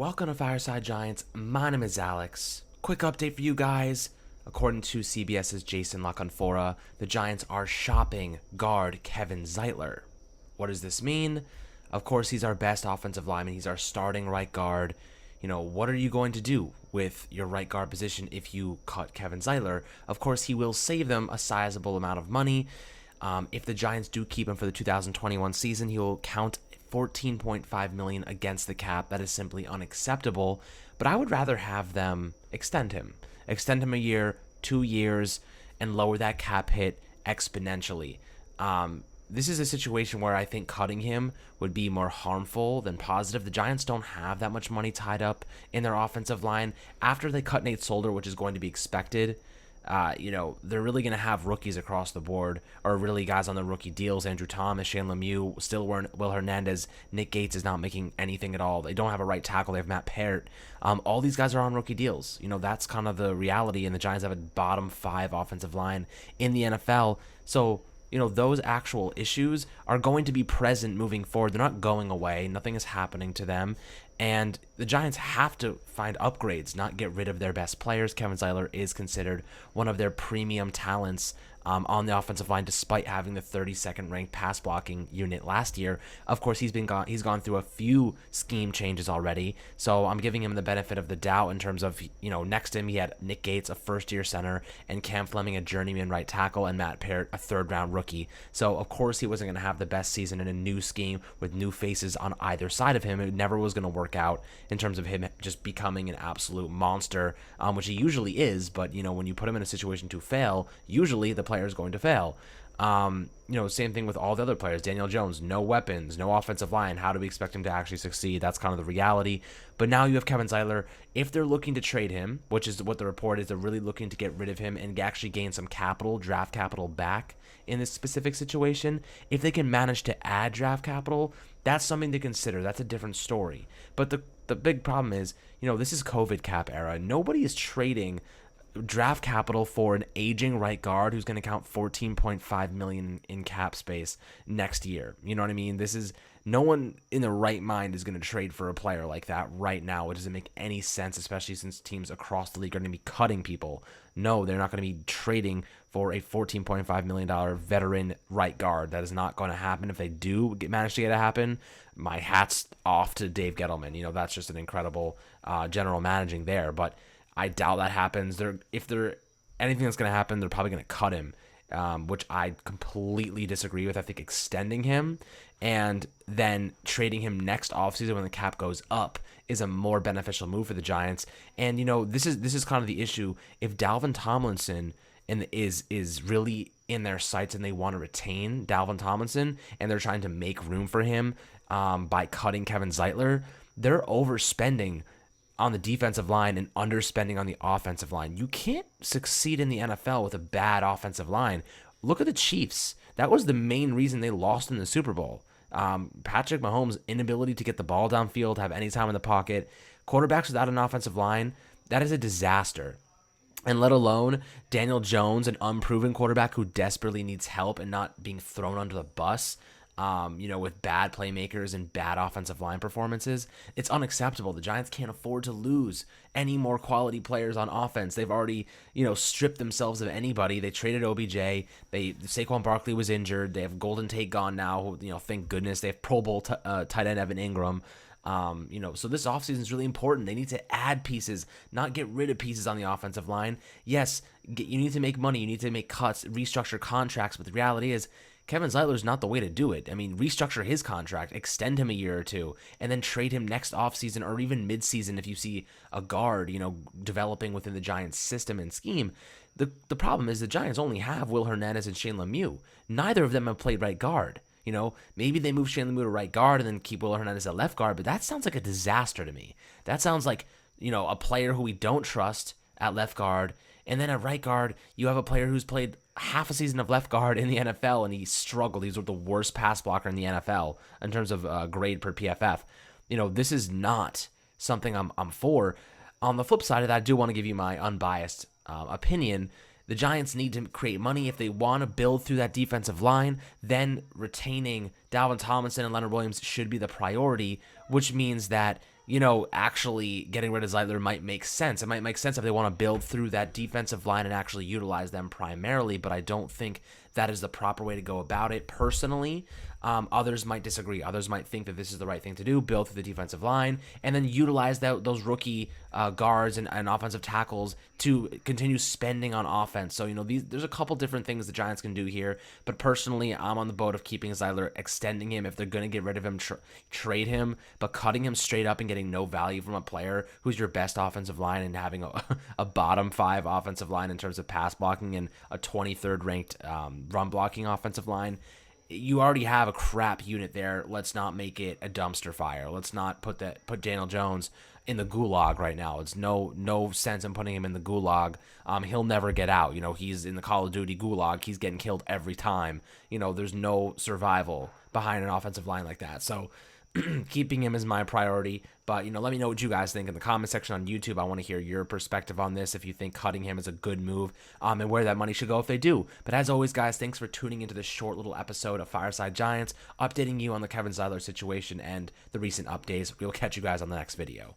Welcome to Fireside Giants. My name is Alex. Quick update for you guys. According to CBS's Jason LaConfora, the Giants are shopping guard Kevin Zeitler. What does this mean? Of course, he's our best offensive lineman. He's our starting right guard. What are you going to do with your right guard position if you cut Kevin Zeitler? Of course, he will save them a sizable amount of money. If the Giants do keep him for the 2021 season, he will count $14.5 million against the cap. That is simply unacceptable. But I would rather have them extend him a year, 2 years, and lower that cap hit exponentially. This is a situation where I think cutting him would be more harmful than positive. The Giants don't have that much money tied up in their offensive line. After they cut Nate Solder, which is going to be expected, they're really going to have rookies across the board, or really guys on the rookie deals. Andrew Thomas, Shane Lemieux, still Will Hernandez, Nick Gates is not making anything at all. They don't have a right tackle. They have Matt Parrott. All these guys are on rookie deals. That's kind of the reality, and the Giants have a bottom 5 offensive line in the NFL. So, those actual issues are going to be present moving forward. They're not going away. Nothing is happening to them. And the Giants have to find upgrades, not get rid of their best players. Kevin Zeitler is considered one of their premium talents on the offensive line, despite having the 32nd ranked pass blocking unit last year. Of course, he's gone through a few scheme changes already, so I'm giving him the benefit of the doubt in terms of, next to him he had Nick Gates, a first-year center, and Cam Fleming, a journeyman right tackle, and Matt Parrott, a third-round rookie. So, of course, he wasn't going to have the best season in a new scheme with new faces on either side of him. It never was going to work out in terms of him just becoming an absolute monster, which he usually is, but, when you put him in a situation to fail, usually the player is going to fail. Same thing with all the other players. Daniel Jones, no weapons, no offensive line. How do we expect him to actually succeed? That's kind of the reality. But now you have Kevin Zeitler. If they're looking to trade him, which is what the report is, they're really looking to get rid of him and actually gain some capital, draft capital back in this specific situation. If they can manage to add draft capital, that's something to consider. That's a different story. But the big problem is, this is COVID cap era. Nobody is trading draft capital for an aging right guard who's going to count $14.5 million in cap space next year. You know what I mean? No one in their right mind is going to trade for a player like that right now. It doesn't make any sense, especially since teams across the league are going to be cutting people. No, they're not going to be trading for a $14.5 million veteran right guard. That is not going to happen. If they do manage to get it happen, my hat's off to Dave Gettleman. That's just an incredible general managing there. But I doubt that happens. If anything that's going to happen, they're probably going to cut him, which I completely disagree with. I think extending him and then trading him next offseason when the cap goes up is a more beneficial move for the Giants. And this is kind of the issue. If Dalvin Tomlinson is really in their sights and they want to retain Dalvin Tomlinson and they're trying to make room for him by cutting Kevin Zeitler, they're overspending on the defensive line and underspending on the offensive line. You can't succeed in the NFL with a bad offensive line. Look at the Chiefs. That was the main reason they lost in the Super Bowl. Patrick Mahomes' inability to get the ball downfield, have any time in the pocket. Quarterbacks without an offensive line, that is a disaster. And let alone Daniel Jones, an unproven quarterback who desperately needs help and not being thrown under the bus. With bad playmakers and bad offensive line performances, it's unacceptable. The Giants can't afford to lose any more quality players on offense. They've already, stripped themselves of anybody. They traded OBJ. Saquon Barkley was injured. They have Golden Tate gone now. Thank goodness. They have Pro Bowl tight end Evan Ingram. So this offseason is really important. They need to add pieces, not get rid of pieces on the offensive line. Yes, you need to make money. You need to make cuts, restructure contracts. But the reality is, Kevin Zeitler is not the way to do it. I mean, restructure his contract, extend him a year or two, and then trade him next offseason or even midseason if you see a guard, developing within the Giants' system and scheme. The problem is the Giants only have Will Hernandez and Shane Lemieux. Neither of them have played right guard. Maybe they move Shane Lemieux to right guard and then keep Will Hernandez at left guard, but that sounds like a disaster to me. That sounds like, a player who we don't trust at left guard, and then at right guard, you have a player who's played half a season of left guard in the NFL, and he struggled. He's the worst pass blocker in the NFL in terms of grade per PFF. This is not something I'm for. On the flip side of that, I do want to give you my unbiased opinion. The Giants need to create money if they want to build through that defensive line. Then retaining Dalvin Tomlinson and Leonard Williams should be the priority, which means that actually getting rid of Zeitler might make sense. It might make sense if they want to build through that defensive line and actually utilize them primarily, but I don't think that is the proper way to go about it personally. Others might disagree. Others might think that this is the right thing to do, build through the defensive line, and then utilize those rookie guards and offensive tackles to continue spending on offense. So, there's a couple different things the Giants can do here, but personally, I'm on the boat of keeping Zeitler, extending him. If they're going to get rid of him, trade him, but cutting him straight up and getting no value from a player who's your best offensive line and having a bottom 5 offensive line in terms of pass blocking and a 23rd ranked run blocking offensive line. You already have a crap unit there. Let's not make it a dumpster fire. Let's not put Daniel Jones in the gulag right now. It's no sense in putting him in the gulag. He'll never get out. He's in the Call of Duty gulag. He's getting killed every time. There's no survival behind an offensive line like that. So keeping him is my priority. But, let me know what you guys think in the comment section on YouTube. I want to hear your perspective on this, if you think cutting him is a good move, and where that money should go if they do. But as always, guys, thanks for tuning into this short little episode of Fireside Giants, updating you on the Kevin Zeitler situation and the recent updates. We'll catch you guys on the next video.